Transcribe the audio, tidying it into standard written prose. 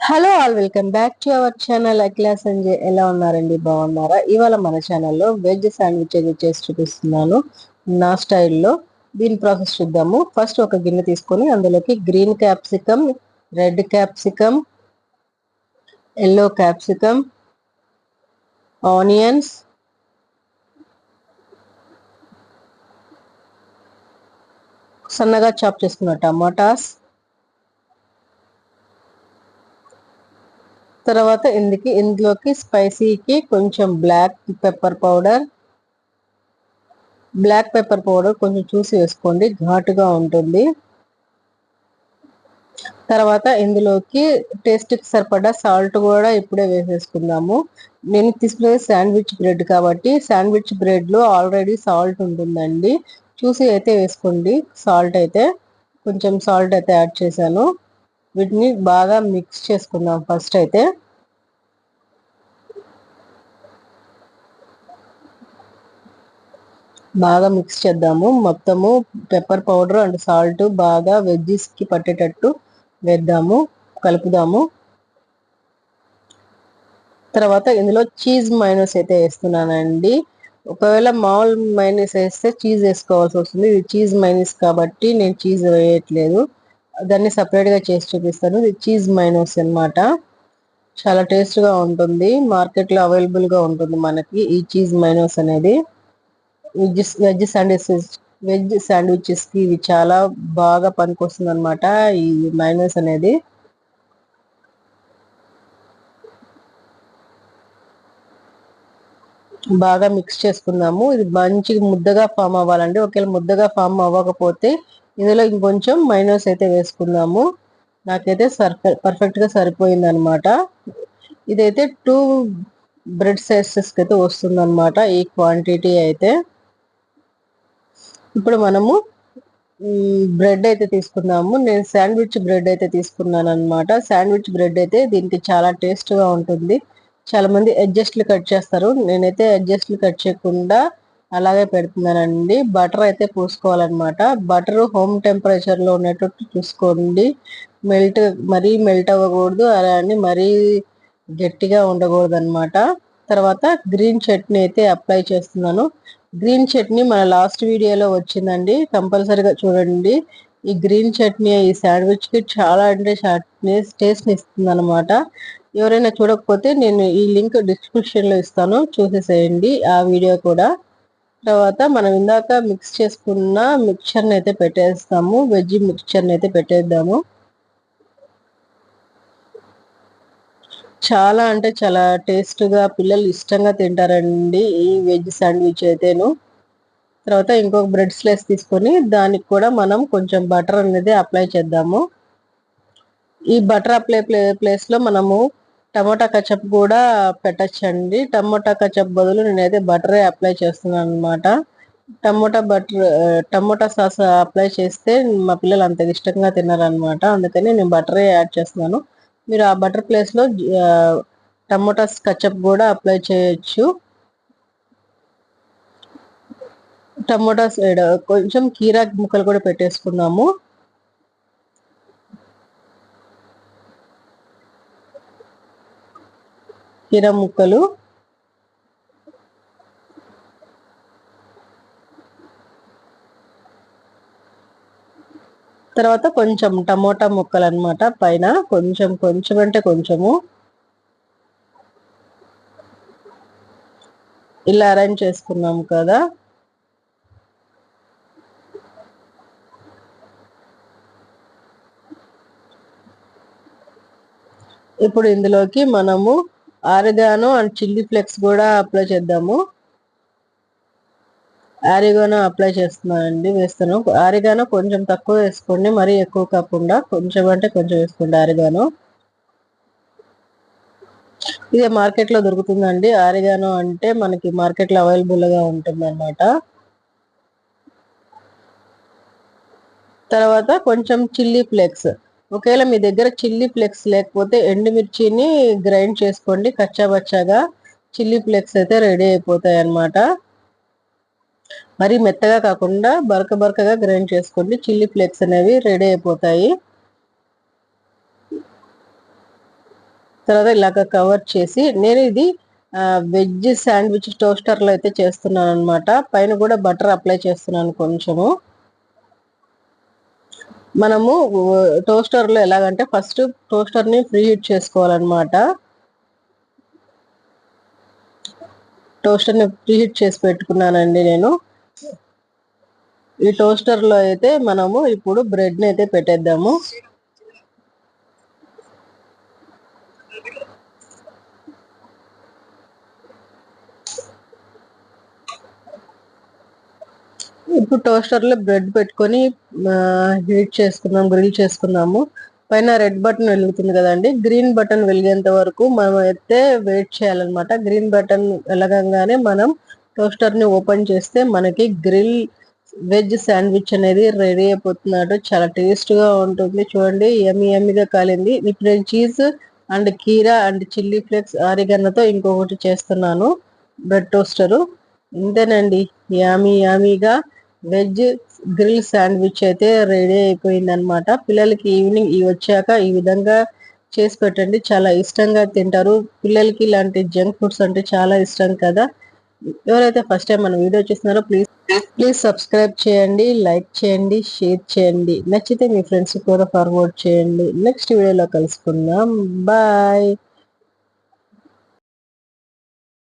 Hello all, welcome back to our channel Akhila Sanjay. ఎలా ఉన్నారండి? బాగున్నారా? ఇవాళ మన ఛానల్లో వెజ్ శాండ్విచ్ అయితే చేసి చూపిస్తున్నాను నా స్టైల్లో. దీని ప్రాసెస్ చూద్దాము. ఫస్ట్ ఒక గిన్నె తీసుకొని అందులోకి green capsicum, red capsicum, yellow capsicum, onions, సన్నగా చాప్ చేసుకున్న టమాటాస్, తర్వాత ఇందులోకి స్పైసీకి కొంచెం బ్లాక్ పెప్పర్ పౌడర్ కొంచెం చూసి వేసుకోండి, ఘాటుగా ఉంటుంది. తర్వాత ఇందులోకి టేస్ట్కి సరిపడా సాల్ట్ కూడా ఇప్పుడే వేసేసుకుందాము. నేను తీసుకునేది శాండ్విచ్ బ్రెడ్ కాబట్టి శాండ్విచ్ బ్రెడ్లో ఆల్రెడీ సాల్ట్ ఉంటుందండి, చూసి అయితే వేసుకోండి. కొంచెం సాల్ట్ అయితే యాడ్ చేశాను. వీటిని బాగా మిక్స్ చేసుకుందాం. ఫస్ట్ అయితే బాగా మిక్స్ చేద్దాము. మొత్తము పెప్పర్ పౌడర్ అండ్ సాల్ట్ బాగా వెజ్జెస్ కి పట్టేటట్టు వేద్దాము, కలుపుదాము. తర్వాత ఇందులో చీజ్ మైనస్ అయితే వేస్తున్నానండి. ఒకవేళ మామూలు మైనస్ వేస్తే చీజ్ వేసుకోవాల్సి వస్తుంది. ఇది చీజ్ మైనస్ కాబట్టి నేను చీజ్ వేయట్లేదు, దాన్ని సపరేట్ గా చేసి చూపిస్తాను. ఇది చీజ్ మైనస్ అన్నమాట. చాలా టేస్ట్ గా ఉంటుంది, మార్కెట్ లో అవైలబుల్ గా ఉంటుంది మనకి ఈ చీజ్ మైనస్ అనేది. వెజ్ శాండ్విచెస్ కి ఇవి చాలా బాగా పనికొస్తుంది అనమాట, ఈ మైనస్ అనేది. బాగా మిక్స్ చేసుకుందాము. ఇది మంచి ముద్దగా ఫామ్ అవ్వాలండి. ఒకవేళ ముద్దగా ఫామ్ అవ్వకపోతే ఇందులో ఇంకొంచెం మైనస్ అయితే వేసుకుందాము. నాకైతే పర్ఫెక్ట్ గా సరిపోయింది అనమాట. ఇదైతే 2 బ్రెడ్ సైజెస్ అయితే వస్తుంది అనమాట ఈ క్వాంటిటీ అయితే. ఇప్పుడు మనము బ్రెడ్ అయితే తీసుకుందాము. నేను శాండ్విచ్ బ్రెడ్ అయితే తీసుకున్నాను అనమాట. శాండ్విచ్ బ్రెడ్ అయితే దీనికి చాలా టేస్ట్ గా ఉంటుంది. చాలా మంది అడ్జస్ట్లు కట్ చేస్తారు, నేనైతే అడ్జస్ట్లు కట్ చేయకుండా అలాగే పెడుతున్నానండి. బటర్ అయితే పూసుకోవాలన్నమాట. బటర్ హోమ్ టెంపరేచర్ లో ఉండేటట్టు చూసుకోండి. మరీ మెల్ట్ అవ్వకూడదు, అలా అని మరీ గట్టిగా ఉండకూడదు అనమాట. తర్వాత గ్రీన్ చట్నీ అయితే అప్లై చేస్తున్నాను. గ్రీన్ చట్నీ మన లాస్ట్ వీడియోలో వచ్చిందండి, కంపల్సరీగా చూడండి. ఈ గ్రీన్ చట్నీ ఈ శాండ్విచ్ కి చాలా అంటే టేస్ట్ ఇస్తుంది అనమాట. ఎవరైనా చూడకపోతే నేను ఈ లింక్ డిస్క్రిప్షన్ లో ఇస్తాను, చూసేసేయండి ఆ వీడియో కూడా. తర్వాత మనం ఇందాక మిక్స్ చేసుకున్న మిక్చర్ని అయితే పెట్టేస్తాము, వెజ్ మిక్చర్ని అయితే పెట్టేద్దాము. చాలా అంటే చాలా టేస్ట్గా పిల్లలు ఇష్టంగా తింటారండి ఈ వెజ్ శాండ్విచ్ అయితేను. తర్వాత ఇంకొక బ్రెడ్ స్లైస్ తీసుకొని దానికి కూడా మనం కొంచెం బటర్ అనేది అప్లై చేద్దాము. ఈ బటర్ ప్లేస్ లో మనము టమోటా కచప్ కూడా పెట్టచ్చండి. టమోటా కచప్ బదులు నేనైతే బటరే అప్లై చేస్తున్నాను అనమాట. టమోటా సాస్ అప్లై చేస్తే మా పిల్లలు అంత ఇష్టంగా తిన్నారనమాట, అందుకని నేను బటరే యాడ్ చేస్తున్నాను. మీరు ఆ బటర్ ప్లేస్ లో టమోటా కచప్ కూడా అప్లై చేయొచ్చు. టమోటాస్ కొంచెం కీరా ముక్కలు కూడా పెట్టేసుకున్నాము. కీరా ముక్కలు, తర్వాత కొంచెం టమోటా ముక్కలు అన్నమాట పైన, కొంచెం అంటే కొంచెము ఇలా అరేంజ్ చేసుకున్నాము కదా. ఇప్పుడు ఇందులోకి మనము ఆరిగానో అండ్ చిల్లీ ఫ్లేక్స్ కూడా అప్లై చేద్దాము. ఆరిగానో అప్లై చేస్తున్నానండి, వేస్తాను. ఆరిగానో కొంచెం తక్కువ వేసుకోండి, మరీ ఎక్కువ కాకుండా కొంచెం అంటే కొంచెం వేసుకోండి ఆరిగానో. ఇదే మార్కెట్ లో దొరుకుతుందండి ఆరిగానో, అంటే మనకి మార్కెట్ లో అవైలబుల్ గా ఉంటుంది అన్నమాట. తర్వాత కొంచెం చిల్లీ ఫ్లేక్స్, ఒకవేళ మీ దగ్గర చిల్లీ ఫ్లేక్స్ లేకపోతే ఎండుమిర్చిని గ్రైండ్ చేసుకోండి కచ్చాబచ్చాగా, చిల్లీ ఫ్లేక్స్ అయితే రెడీ అయిపోతాయి అన్నమాట. మరి మెత్తగా కాకుండా బరకగా గ్రైండ్ చేసుకోండి, చిల్లీ ఫ్లేక్స్ అనేవి రెడీ అయిపోతాయి. తర్వాత ఇలాగ కవర్ చేసి నేను ఇది వెజ్ శాండ్విచ్ టోస్టర్ లో అయితే చేస్తున్నాను అనమాట. పైన కూడా బటర్ అప్లై చేస్తున్నాను కొంచెము. మనము టోస్టర్ లో ఎలాగంటే ఫస్ట్ టోస్టర్ ని ప్రీ హీట్ చేసుకోవాలన్నమాట. టోస్టర్ ని ప్రీ హీట్ చేసి పెట్టుకున్నానండి నేను. ఈ టోస్టర్ లో అయితే మనము ఇప్పుడు బ్రెడ్ ని అయితే పెట్టేద్దాము. ఇప్పుడు టోస్టర్ లో బ్రెడ్ పెట్టుకొని హీట్ చేసుకుందాం, గ్రిల్ చేసుకుందాము. పైన రెడ్ బటన్ వెలుగుతుంది కదండి, గ్రీన్ బటన్ వెలిగేంత వరకు మనం అయితే వెయిట్ చేయాలన్నమాట. గ్రీన్ బటన్ వెలగంగానే మనం టోస్టర్ ని ఓపెన్ చేస్తే మనకి గ్రిల్ వెజ్ శాండ్విచ్ అనేది రెడీ అయిపోతున్నాడు. చాలా టేస్ట్ గా ఉంటుంది. చూడండి యమ్మీగా కాలింది. ఇప్పుడు నేను చీజ్ అండ్ కీరా అండ్ చిల్లీ ఫ్లేక్స్ ఆరిగన్నతో ఇంకొకటి చేస్తున్నాను బ్రెడ్ టోస్టరు. ఇంతేనండి, యామీగా వెజ్ గ్రిల్ శాండ్విచ్ అయితే రెడీ అయిపోయింది అనమాట. పిల్లలకి ఈవినింగ్ వచ్చాక ఈ విధంగా చేసి పెట్టండి, చాలా ఇష్టంగా తింటారు. పిల్లలకి ఇలాంటి జంక్ ఫుడ్స్ అంటే చాలా ఇష్టం కదా. ఎవరైతే ఫస్ట్ టైం మన వీడియో చూస్తున్నారో ప్లీజ్ సబ్స్క్రైబ్ చేయండి, లైక్ చేయండి, షేర్ చేయండి. నచ్చితే మీ ఫ్రెండ్స్ కూడా ఫార్వర్డ్ చేయండి. నెక్స్ట్ వీడియోలో కలుసుకుందాం. బాయ్.